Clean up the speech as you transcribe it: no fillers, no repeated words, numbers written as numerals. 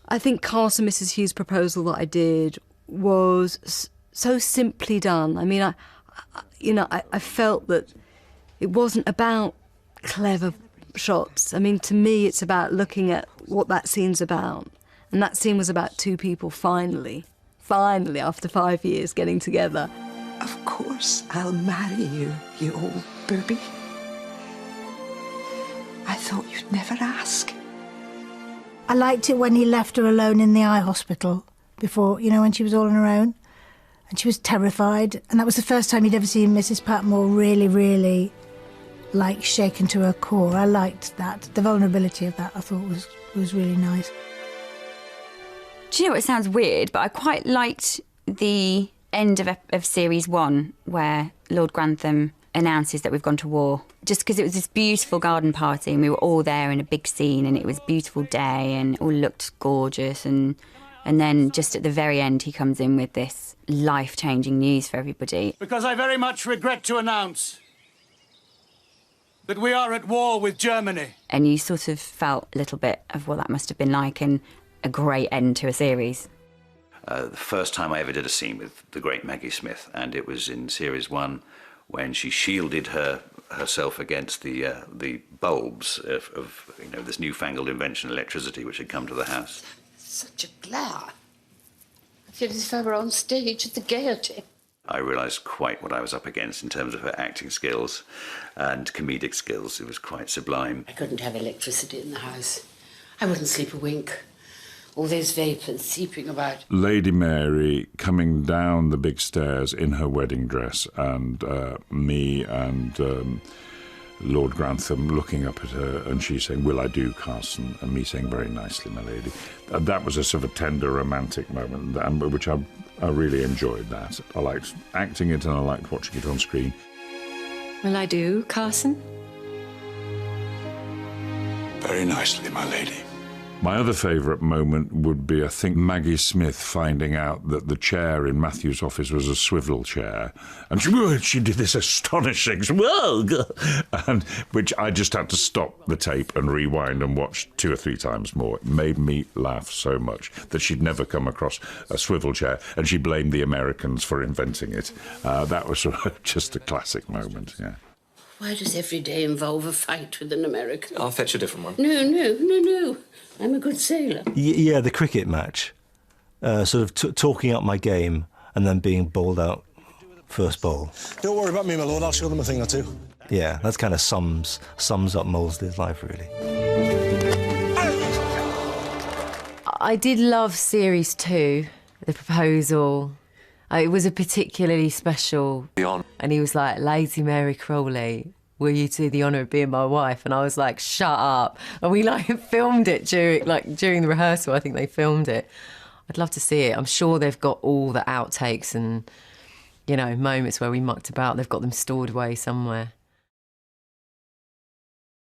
I think Cast and Mrs Hughes' proposal that I did was so simply done. I mean, I felt that it wasn't about clever shots. I mean, to me, it's about looking at what that scene's about. And that scene was about two people finally, after 5 years, getting together. Of course I'll marry you, you old booby. I thought you'd never ask. I liked it when he left her alone in the eye hospital before, you know, when she was all on her own. And she was terrified. And that was the first time you'd ever seen Mrs Patmore really, really, like, shaken to her core. I liked that. The vulnerability of that, I thought, was really nice. Do you know, it sounds weird, but I quite liked the end of Series 1 where Lord Grantham announces that we've gone to war, just because it was this beautiful garden party and we were all there in a big scene and it was a beautiful day and it all looked gorgeous, and then just at the very end he comes in with this life-changing news for everybody. Because I very much regret to announce that we are at war with Germany. And you sort of felt a little bit of what that must have been like, and a great end to a series. The first time I ever did a scene with the great Maggie Smith, and it was in Series 1 when she shielded herself against the bulbs of you know, this newfangled invention, electricity, which had come to the house. Such a glare. I feel as if I were on stage at the Gaiety. I realised quite what I was up against in terms of her acting skills and comedic skills. It was quite sublime. I couldn't have electricity in the house. I wouldn't sleep a wink. All those vapours seeping about. Lady Mary coming down the big stairs in her wedding dress, and me and Lord Grantham looking up at her, and she saying, "Will I do, Carson?" and me saying, "Very nicely, my lady." And that was a sort of a tender, romantic moment, which I really enjoyed that. I liked acting it and I liked watching it on screen. Will I do, Carson? Very nicely, my lady. My other favourite moment would be, I think, Maggie Smith finding out that the chair in Matthew's office was a swivel chair. And she did this astonishing, whoa, and which I just had to stop the tape and rewind and watch 2 or 3 times more. It made me laugh so much that she'd never come across a swivel chair, and she blamed the Americans for inventing it. That was sort of just a classic moment, yeah. Why does every day involve a fight with an American? I'll fetch a different one. No. I'm a good sailor. Yeah, the cricket match. Sort of talking up my game and then being bowled out first bowl. Don't worry about me, my lord. I'll show them a thing or two. Yeah, that's kind of sums up Molesley's life, really. I did love Series 2, the proposal. It was a particularly special. And he was like, "Lady Mary Crawley, will you do the honour of being my wife?" And I was like, "Shut up." And we filmed it during the rehearsal. I think they filmed it. I'd love to see it. I'm sure they've got all the outtakes and, you know, moments where we mucked about. They've got them stored away somewhere.